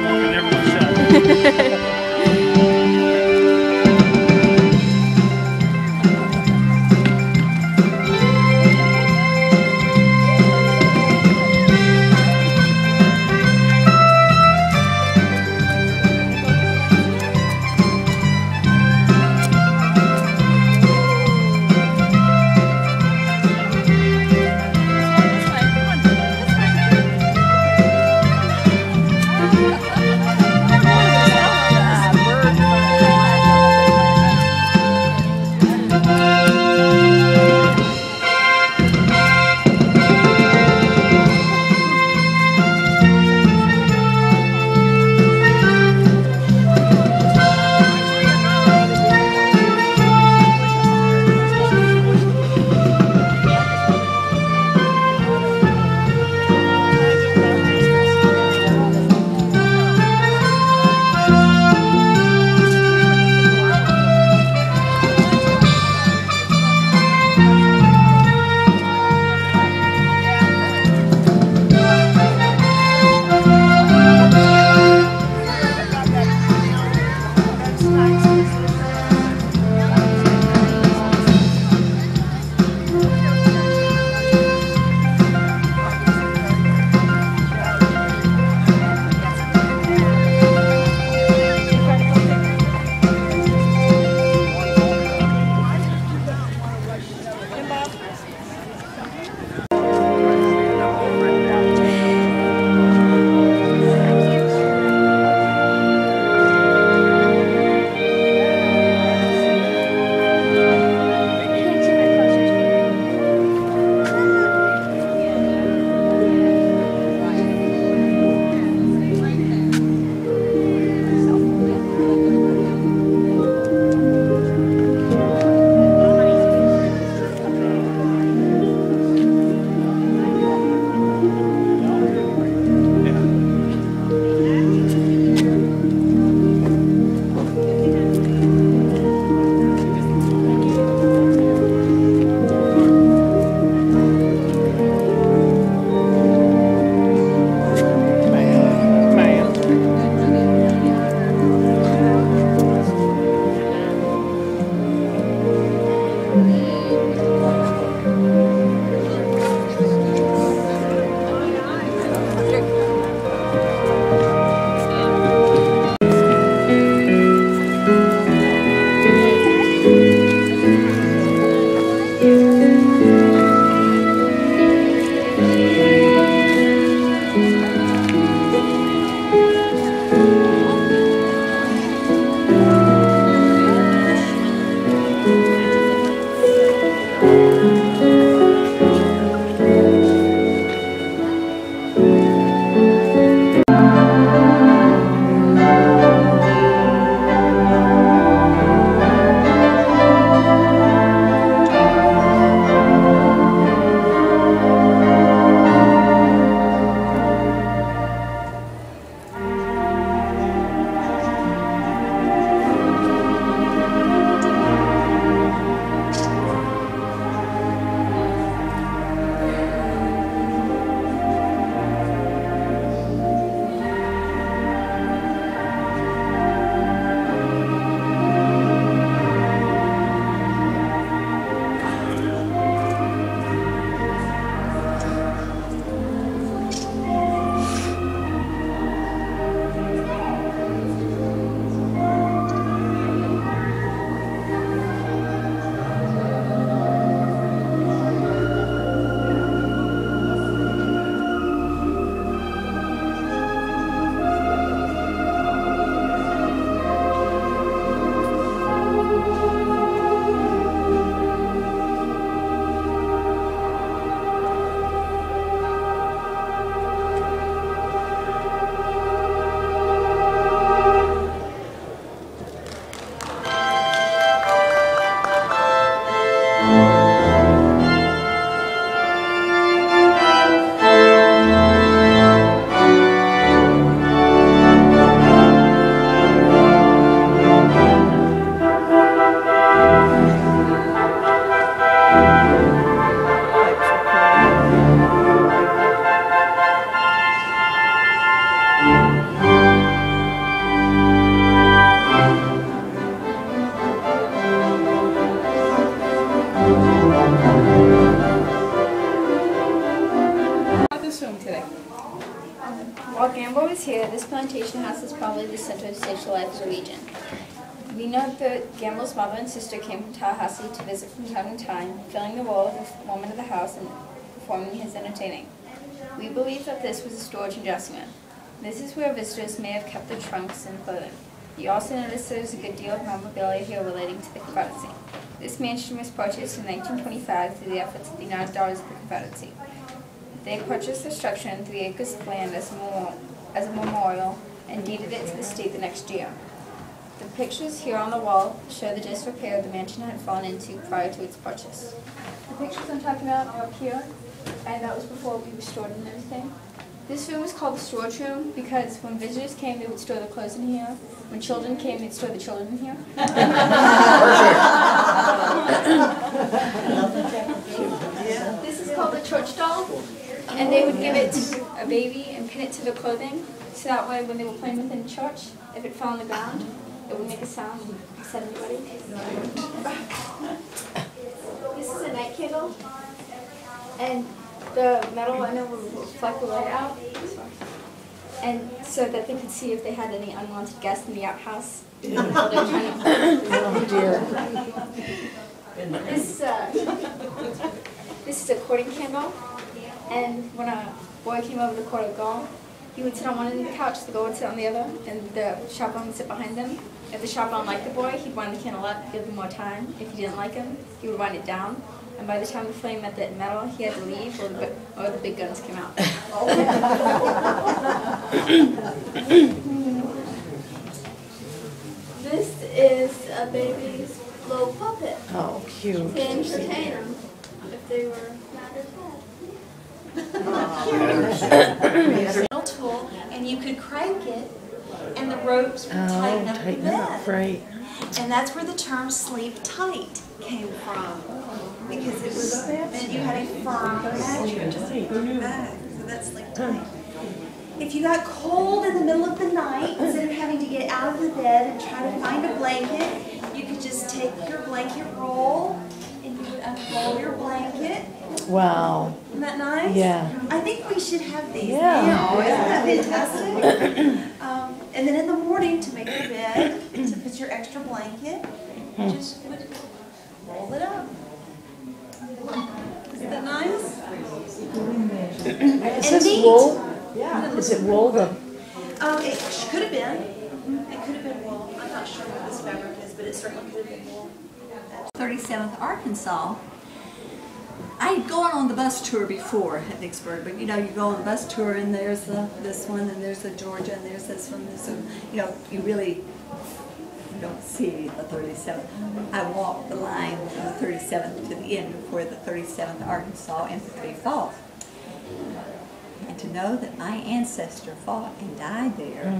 Open everyone's shut. station house is probably the center of social life of the region. We know that Gamble's mother and sister came from Tallahassee to visit from time to time, filling the role of the woman of the house and performing his entertaining. We believe that this was a storage and dressing room. This is where visitors may have kept their trunks and clothing. You also notice there's a good deal of memorabilia here relating to the Confederacy. This mansion was purchased in 1925 through the efforts of the United Daughters of the Confederacy. They purchased the structure and 3 acres of land as a memorial and deeded it to the state the next year. The pictures here on the wall show the disrepair the mansion had fallen into prior to its purchase. The pictures I'm talking about are up here, and that was before we restored it and everything. This room is called the storage room because when visitors came, they would store their clothes in here. When children came, they'd store the children in here. This is called the church doll, and they would give it to a baby and pin it to their clothing, so that way when they were playing within church, if it fell on the ground, it would make a sound and upset anybody. This is a night candle, and the metal in it would reflect the light out, and so that they could see if they had any unwanted guests in the outhouse. Oh dear. This is a courting candle, and when a boy came over to court a girl, he would sit on one end of the couch, the girl would sit on the other, and the chaperone would sit behind them. If the chaperone liked the boy, he'd wind the candle up, give him more time. If he didn't like him, he would wind it down. And by the time the flame met the metal, he had to leave, or the big guns came out. This is a baby's little puppet. Oh, cute. To entertain them if they were mad or sad. Little tool, and you could crank it, and the ropes would tighten up the bed. Right. And that's where the term sleep tight came from, because it was then you had a firm mattress on your back. So that's sleep tight. If you got cold in the middle of the night, instead of having to get out of the bed and try to find a blanket, you could just take your blanket roll and you would unroll your blanket. Wow. Isn't that nice? Yeah. I think we should have these Yeah. now. Isn't that fantastic? And then in the morning, to make your bed, to put your extra blanket, you just would roll it up. Isn't that nice? Is this wool? Yeah. Is it wool? It could have been. It could have been wool. I'm not sure what this fabric is, but it certainly could have been wool. 37th Arkansas. I had gone on the bus tour before at Vicksburg, but you know, you go on the bus tour and there's this one, and there's the Georgia, and there's this one, you know, you really don't see the 37th. I walked the line from the 37th to the end before the 37th Arkansas Infantry fought. And to know that my ancestor fought and died there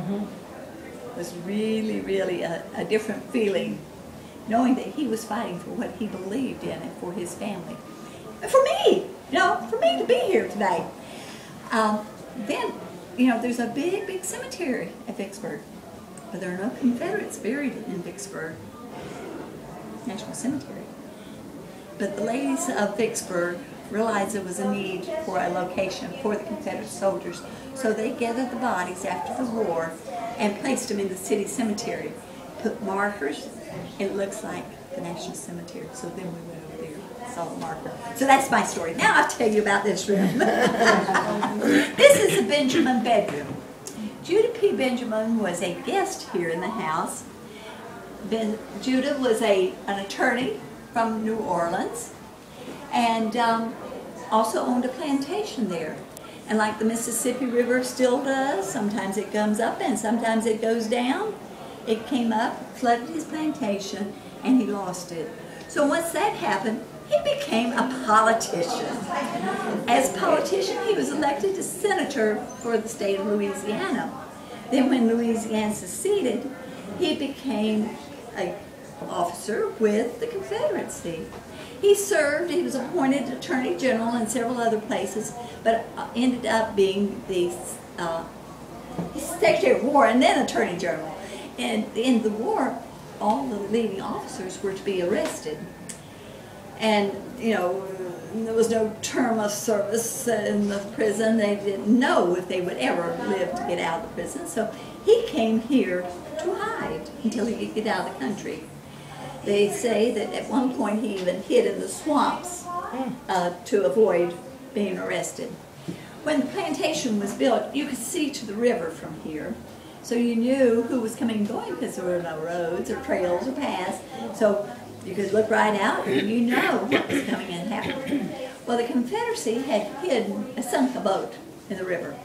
was really, really a different feeling, knowing that he was fighting for what he believed in and for his family. For me, you know, for me to be here today. Then, you know, there's a big, big cemetery at Vicksburg, but there are no Confederates buried in Vicksburg National Cemetery. But the ladies of Vicksburg realized there was a need for a location for the Confederate soldiers, so they gathered the bodies after the war and placed them in the city cemetery, put markers. It looks like the National Cemetery, so then we went over there. Saw the marker. So that's my story. Now I'll tell you about this room. This is a Benjamin bedroom. Judah P. Benjamin was a guest here in the house. Judah was an attorney from New Orleans, and also owned a plantation there. And like the Mississippi River still does, sometimes it comes up and sometimes it goes down. It came up, flooded his plantation, and he lost it. So once that happened, he became a politician. As a politician, he was elected as senator for the state of Louisiana. Then when Louisiana seceded, he became an officer with the Confederacy. He served, he was appointed Attorney General in several other places, but ended up being the Secretary of War and then Attorney General. And in the war, all the leading officers were to be arrested. And, you know, there was no term of service in the prison. They didn't know if they would ever live to get out of the prison. So he came here to hide until he could get out of the country. They say that at one point he even hid in the swamps to avoid being arrested. When the plantation was built, you could see to the river from here. So you knew who was coming and going because there were no roads or trails or paths. So you could look right out and you know what was coming and happening. Well, the Confederacy had sunk a boat in the river.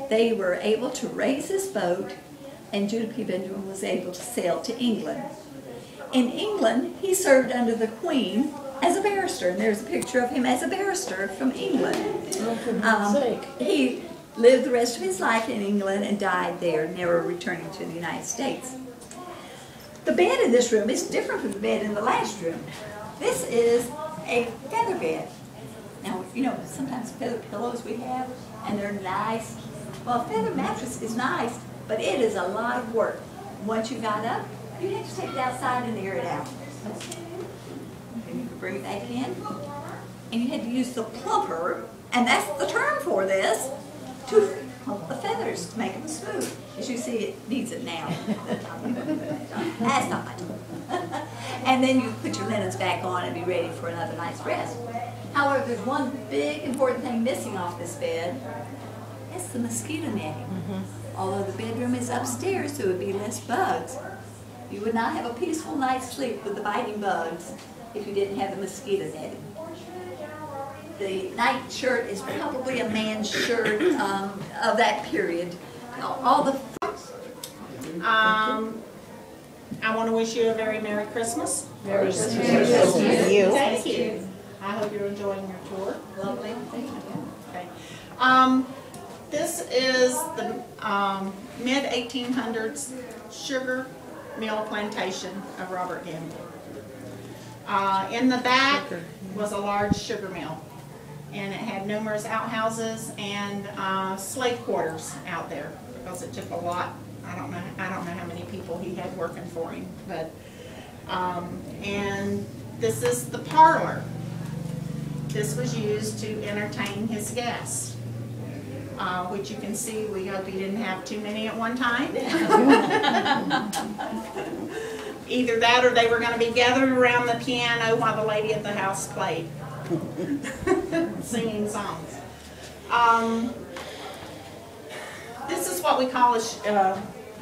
They were able to raise this boat, and Judah P. Benjamin was able to sail to England. In England, he served under the Queen as a barrister, and there's a picture of him as a barrister from England. He lived the rest of his life in England and died there, never returning to the United States. The bed in this room is different from the bed in the last room. This is a feather bed. Now, you know, sometimes feather pillows we have, and they're nice. Well, a feather mattress is nice, but it is a lot of work. Once you got up, you had to take it outside and air it out. And you could bring it back in, and you had to use the plumper, and that's the term for this, to plump the feathers to make them smooth. As you see, it needs it now. That's not much. And then you put your linens back on and be ready for another night's rest. However, there's one big important thing missing off this bed. It's the mosquito netting. Although the bedroom is upstairs, so it would be less bugs. You would not have a peaceful night's sleep with the biting bugs if you didn't have the mosquito netting. The night shirt is probably a man's shirt of that period. All the I want to wish you a very Merry Christmas. Merry Christmas to you. Thank you. I hope you're enjoying your tour. lovely. Thank you. Okay. This is the mid-1800s sugar mill plantation of Robert Gamble. In the back was a large sugar mill, and it had numerous outhouses and slave quarters out there because it took a lot. I don't know how many people he had working for him, but and this is the parlor. This was used to entertain his guests, which you can see. We hope he didn't have too many at one time. Either that or they were going to be gathered around the piano while the lady at the house played, singing songs. This is what we call a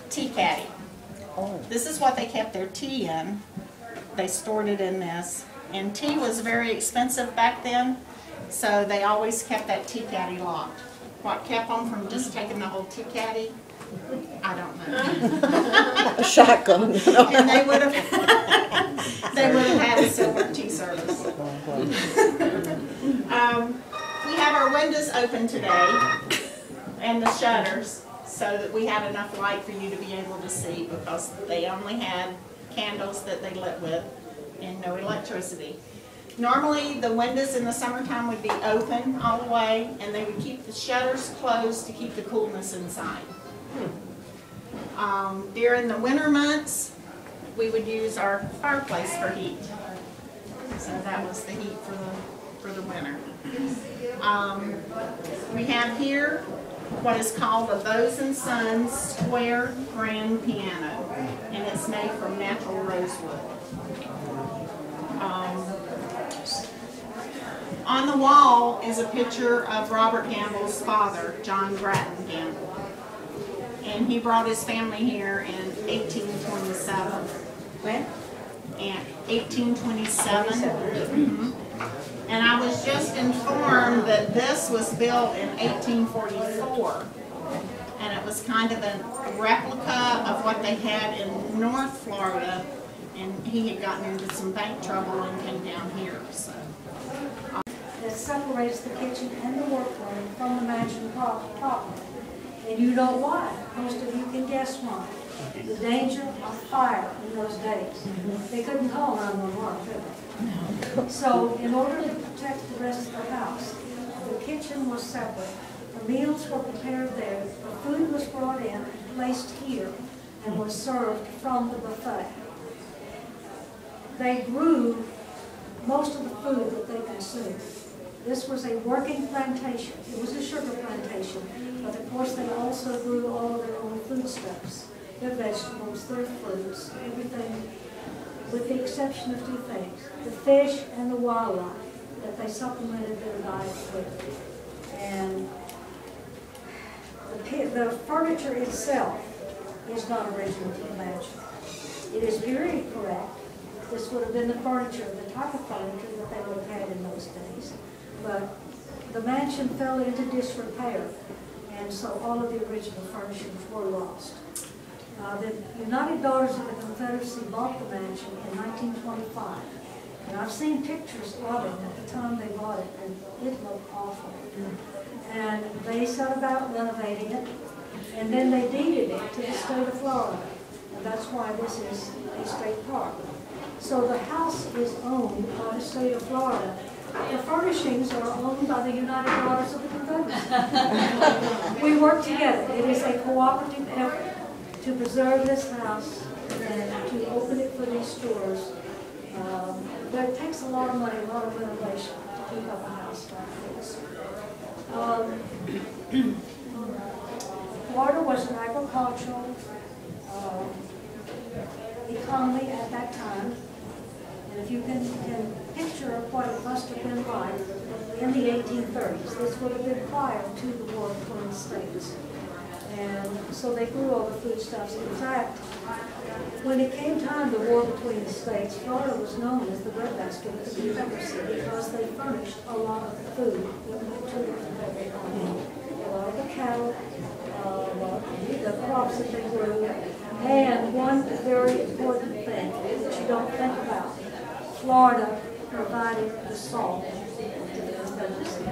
tea caddy. This is what they kept their tea in. They stored it in this. And tea was very expensive back then, so they always kept that tea caddy locked. What kept them from just taking the whole tea caddy? I don't know. A shotgun. And they would have had a silver tea service. We have our windows open today and the shutters so that we had enough light for you to be able to see, because they only had candles that they lit with and no electricity. Normally the windows in the summertime would be open all the way, and they would keep the shutters closed to keep the coolness inside. During the winter months, we would use our fireplace for heat. So that was the heat for the winter. We have here what is called a Bose & Sons square grand piano, and it's made from natural rosewood. On the wall is a picture of Robert Gamble's father, John Grattan Gamble. And he brought his family here in 1827. When? And 1827. And I was just informed that this was built in 1844. And it was kind of a replica of what they had in North Florida. And he had gotten into some bank trouble and came down here. So. That separates the kitchen and the workroom from the mansion proper. And you know why. Most of you can guess why. The danger of fire in those days. They couldn't call 911, could they? No. So in order to protect the rest of the house, the kitchen was separate. The meals were prepared there. The food was brought in, placed here, and was served from the buffet. They grew most of the food that they consumed. This was a working plantation. It was a sugar plantation, but of course they also grew all of their own foodstuffs, their vegetables, their fruits, everything, with the exception of two things, the fish and the wildlife that they supplemented their diet with. And the furniture itself is not original to the mansion. It is very correct. This would have been the furniture, the type of furniture that they would have had in those days. But the mansion fell into disrepair, and so all of the original furnishings were lost. The United Daughters of the Confederacy bought the mansion in 1925. And I've seen pictures of it at the time they bought it, and it looked awful. And they set about renovating it, and then they deeded it to the state of Florida. And that's why this is a state park. So the house is owned by the state of Florida. The furnishings are owned by the United Daughters of the Confederacy. We work together. It is a cooperative effort to preserve this house and to open it for these tours. But it takes a lot of money, a lot of renovation to keep up a house like this. Florida was an agricultural economy at that time. And if you can picture what it must have been like in the 1830s, this would have been prior to the war between the states. And so they grew all the foodstuffs. In fact, when it came time, the war between the states, Florida was known as the breadbasket of the Confederacy because they furnished a lot of the food that went to the Confederate Army. A lot of the cattle, the crops that they grew, and one very important thing that you don't think about, Florida provided the salt to the Confederacy.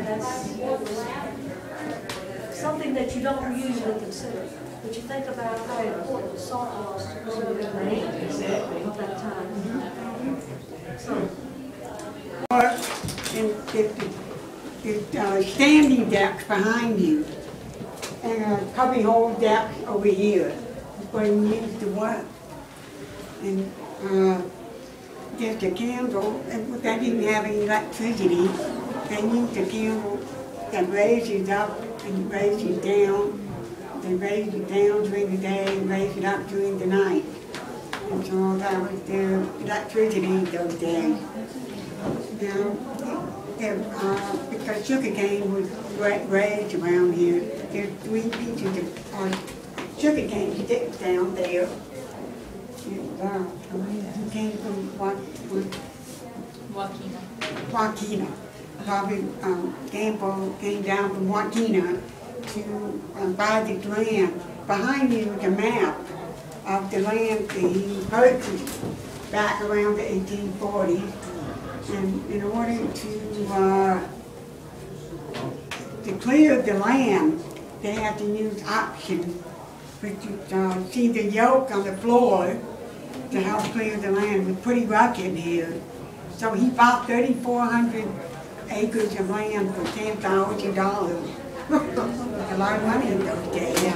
That's something that you don't usually consider. But you think about how important the salt was to preserve the land at that time. So, and standing decks behind you, and a cubby hole deck over here, where you used to work. And just a candle, and they didn't have any electricity. They used a candle that raises up and raises down. They raised it down during the day and raised it up during the night. And so that was their electricity those days. Now, because sugarcane was raised around here, there's 3 pieces of sugarcane sticks down there. It came from Joaquina. Bobby Gamble came down from Joaquina to buy this land. Behind you is a map of the land that he purchased back around the 1840s. And in order to clear the land, they had to use oxen, which you see the yoke on the floor to help clear the land. It was pretty rugged here. So he bought 3,400 acres of land for $10,000. A lot of money in those days.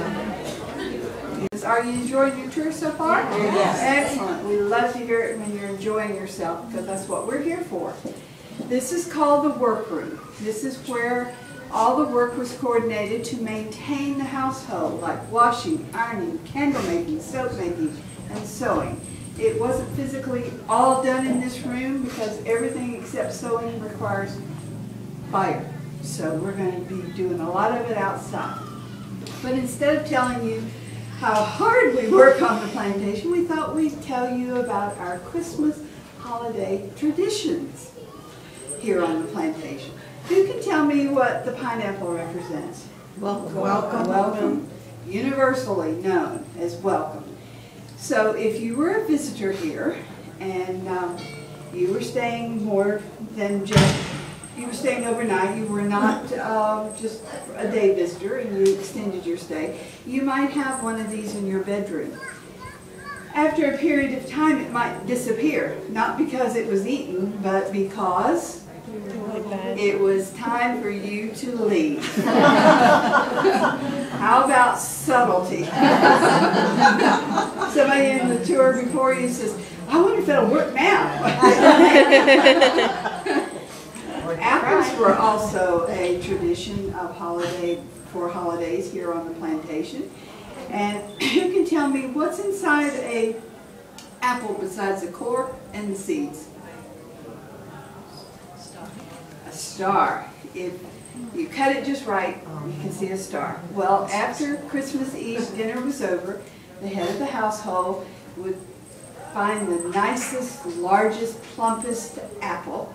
Are you enjoying your tour so far? Yes. Excellent. We love to hear it when you're enjoying yourself, because that's what we're here for. This is called the workroom. This is where all the work was coordinated to maintain the household, like washing, ironing, candle making, soap making, and sewing. It wasn't physically all done in this room because everything except sewing requires fire. So we're going to be doing a lot of it outside. But instead of telling you how hard we work on the plantation, we thought we'd tell you about our Christmas holiday traditions here on the plantation. Who can tell me what the pineapple represents? Welcome. Welcome. Welcome. Universally known as welcome. So if you were a visitor here and you were staying more than just, you were staying overnight, you were not just a day visitor and you extended your stay, you might have one of these in your bedroom. After a period of time it might disappear, not because it was eaten, but because it was time for you to leave. How about subtlety? Somebody in the tour before you says, I wonder if that'll work now. Apples were also a tradition of holidays here on the plantation. And you can tell me what's inside a apple besides the core and the seeds? A star. If you cut it just right, you can see a star. Well, after Christmas Eve dinner was over, the head of the household would find the nicest, largest, plumpest apple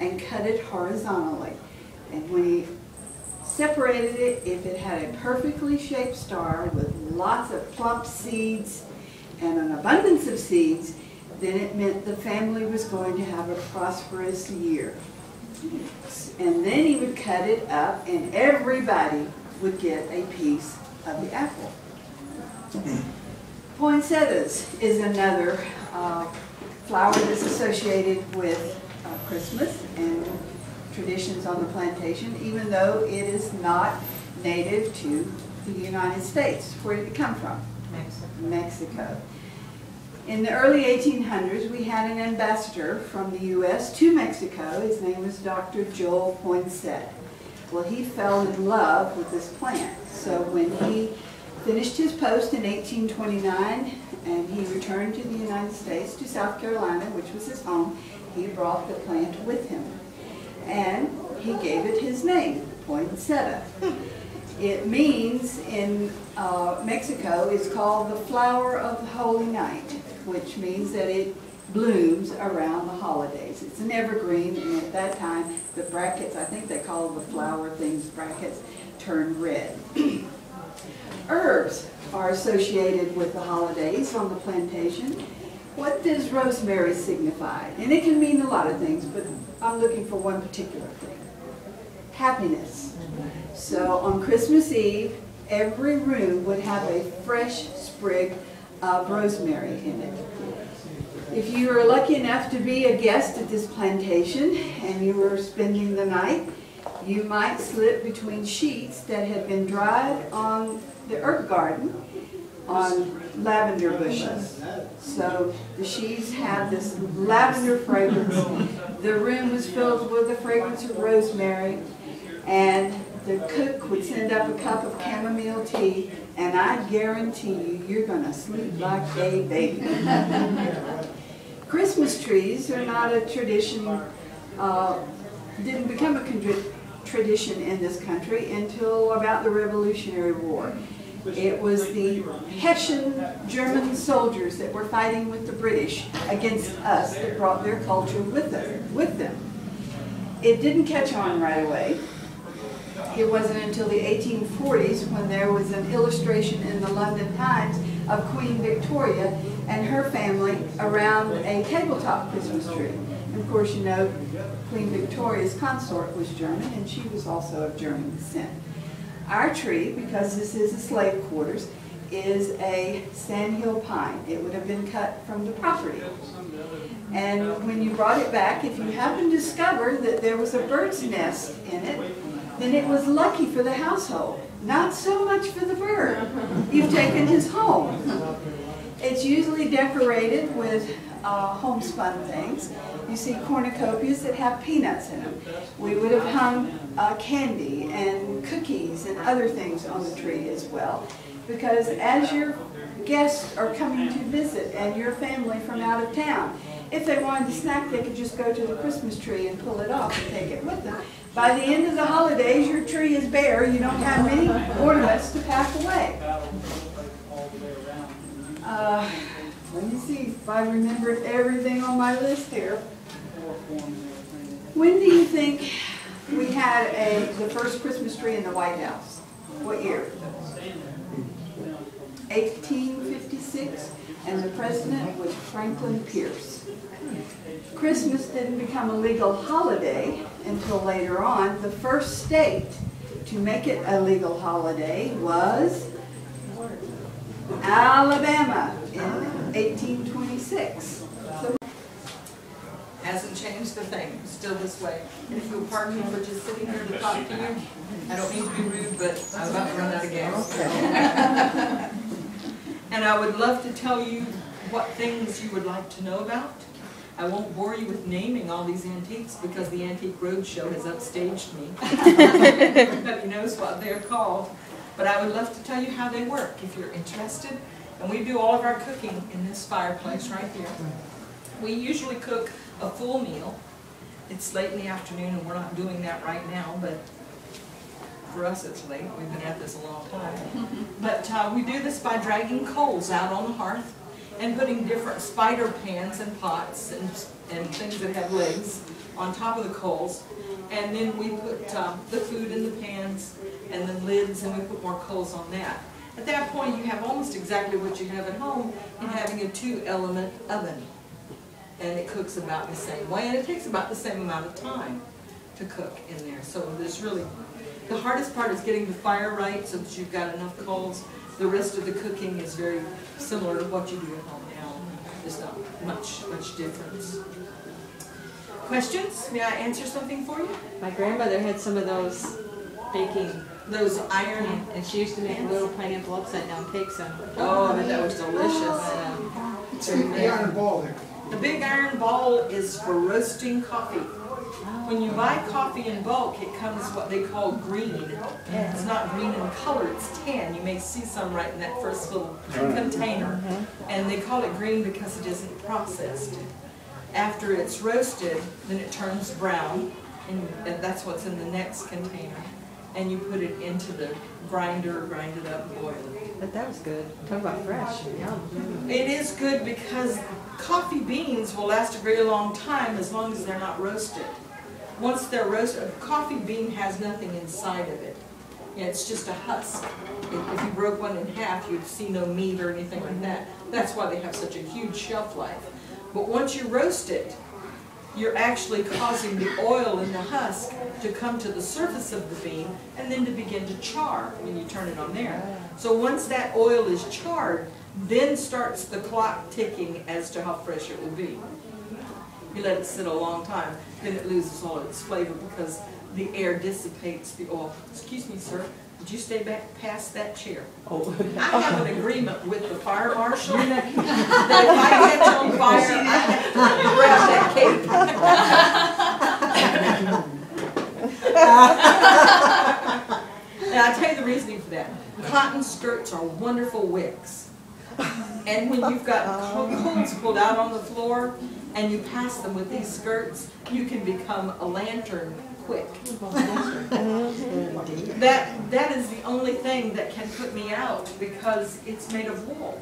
and cut it horizontally. And when he separated it, if it had a perfectly shaped star with lots of plump seeds and an abundance of seeds, then it meant the family was going to have a prosperous year. And then he would cut it up and everybody would get a piece of the apple. Poinsettias is another flower that's associated with Christmas and traditions on the plantation, even though it is not native to the United States. Where did it come from? Mexico. In the early 1800s, we had an ambassador from the U.S. to Mexico. His name was Dr. Joel Poinsett. Well, he fell in love with this plant. So when he finished his post in 1829 and he returned to the United States, to South Carolina, which was his home, he brought the plant with him. And he gave it his name, poinsettia. It means in Mexico, it's called the flower of the holy night, which means that it blooms around the holidays. It's an evergreen, and at that time, the brackets, I think they call the flower things brackets, turn red. Herbs are associated with the holidays on the plantation. What does rosemary signify? And it can mean a lot of things, but I'm looking for one particular thing. Happiness. So on Christmas Eve, every room would have a fresh sprig of rosemary in it. If you were lucky enough to be a guest at this plantation and you were spending the night, you might slip between sheets that had been dried on the herb garden on lavender bushes. So the sheets have this lavender fragrance. The room was filled with the fragrance of rosemary, and the cook would send up a cup of chamomile tea, and I guarantee you, you're going to sleep like a baby. Christmas trees are not a tradition, didn't become a tradition in this country until about the Revolutionary War. It was the Hessian German soldiers that were fighting with the British against us that brought their culture with them. It didn't catch on right away. It wasn't until the 1840s when there was an illustration in the London Times of Queen Victoria and her family around a tabletop Christmas tree. And of course, you know, Queen Victoria's consort was German, and she was also of German descent. Our tree, because this is a slave quarters, is a sandhill pine. It would have been cut from the property. And when you brought it back, if you happened to discover that there was a bird's nest in it, then it was lucky for the household. Not so much for the bird. You've taken his home. It's usually decorated with homespun things. You see cornucopias that have peanuts in them. We would have hung candy and cookies and other things on the tree as well. Because as your guests are coming to visit and your family from out of town, if they wanted to snack, they could just go to the Christmas tree and pull it off and take it with them. By the end of the holidays, your tree is bare. You don't have many ornaments to pack away. Let me see if I remembered everything on my list here. When do you think we had the first Christmas tree in the White House? What year? 1856, and the president was Franklin Pierce. Christmas didn't become a legal holiday until later on. The first state to make it a legal holiday was Alabama in 1826. So hasn't changed a thing, it's still this way. And if you'll pardon me for just sitting here to talk to you, I don't mean to be rude, but I'm about to run out of gas. And I would love to tell you what things you would like to know about. I won't bore you with naming all these antiques because the Antique Roadshow has upstaged me. Everybody knows what they're called. But I would love to tell you how they work if you're interested. And we do all of our cooking in this fireplace right here. We usually cook a full meal. It's late in the afternoon and we're not doing that right now, but for us it's late. We've been at this a long time. But we do this by dragging coals out on the hearth and putting different spider pans and pots and things that have legs on top of the coals. And then we put the food in the pans and then lids, and we put more coals on that. At that point, you have almost exactly what you have at home in having a 2-element oven. And it cooks about the same way, and it takes about the same amount of time to cook in there. So there's really, the hardest part is getting the fire right so that you've got enough coals. The rest of the cooking is very similar to what you do at home now. There's not much difference. Questions? May I answer something for you? My grandmother had some of those baking, those iron, and she used to make little pineapple upside down cakes on it. Oh, that was delicious. So the iron ball there. The big iron ball is for roasting coffee. When you buy coffee in bulk, it comes what they call green. It's not green in color, it's tan. You may see some right in that first little container. And they call it green because it isn't processed. After it's roasted, then it turns brown, and that's what's in the next container. And you put it into the grinder, grind it up, boil it. But that was good. Talk about fresh. Yum. It is good because coffee beans will last a very long time as long as they're not roasted. Once they're roasted, a coffee bean has nothing inside of it. It's just a husk. If you broke one in half, you'd see no meat or anything like that. That's why they have such a huge shelf life. But once you roast it, you're actually causing the oil in the husk to come to the surface of the bean and then to begin to char when you turn it on there. So once that oil is charred, then starts the clock ticking as to how fresh it will be. You let it sit a long time, then it loses all its flavor because the air dissipates the oil. Excuse me, sir, would you stay back past that chair? Oh. I have an agreement with the fire marshal that if I catch on fire, I have to grab that cape. And I'll tell you the reasoning for that. Cotton skirts are wonderful wicks. And when you've got coals pulled out on the floor and you pass them with these skirts, you can become a lantern quick. That is the only thing that can put me out because it's made of wool.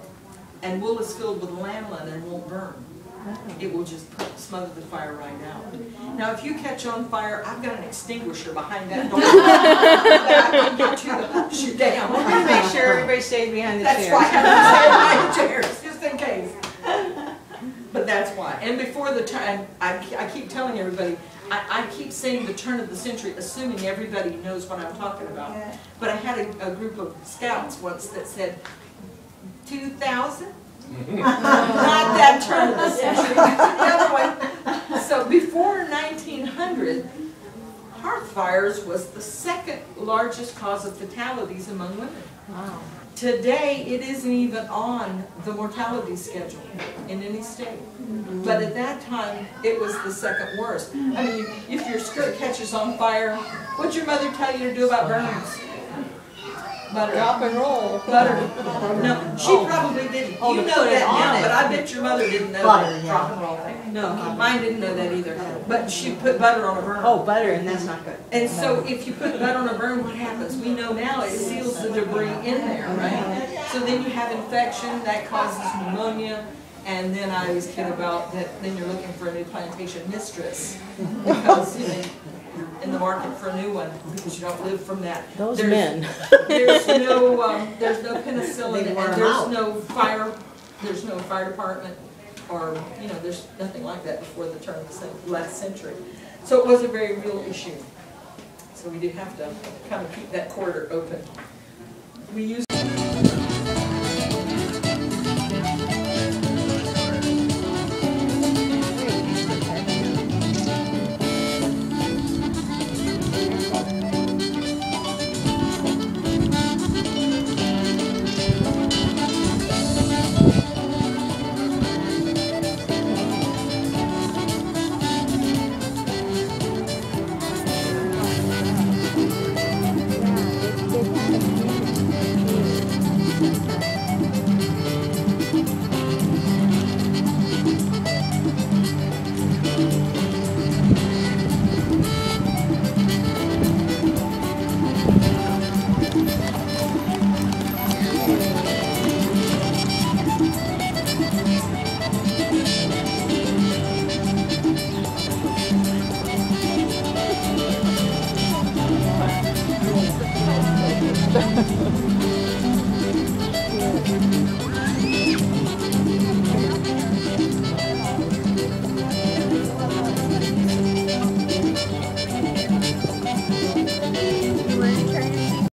And wool is filled with lanolin and won't burn. It will just smother the fire right out. Now if you catch on fire, I've got an extinguisher behind that door that I can get you to shoot down. We're going to make sure everybody stays behind the That's chairs. why I have to stay behind the chairs, just in case. But that's why. And before the time, I keep telling everybody, I keep saying the turn of the century, assuming everybody knows what I'm talking about. Yeah. But I had a group of scouts once that said, 2000? Not that turn of the century, the other one. So before 1900, hearth fires was the second largest cause of fatalities among women. Wow. Today, it isn't even on the mortality schedule in any state. But at that time, it was the second worst. I mean, if your skirt catches on fire, what'd your mother tell you to do about burns? Butter. Rock and roll. Butter. No, she probably didn't. Oh, You to know put it that on now, it. but I bet your mother didn't know Butter, that yeah. rock and roll thing. No. Mine didn't know that either. But she put butter on a burn. Oh, butter, and that's not good. And so if you put butter on a burn, what happens? We know now it seals the debris in there, right? So then you have infection, that causes pneumonia, and then I always kid about that then you're looking for a new plantation mistress because you're in the market for a new one because you don't live from that. Those men. There's no penicillin They and wear 'em there's out. no fire department or, you know, there's nothing like that before the turn of the last century. So it was a very real issue. So we did have to kind of keep that corridor open. We use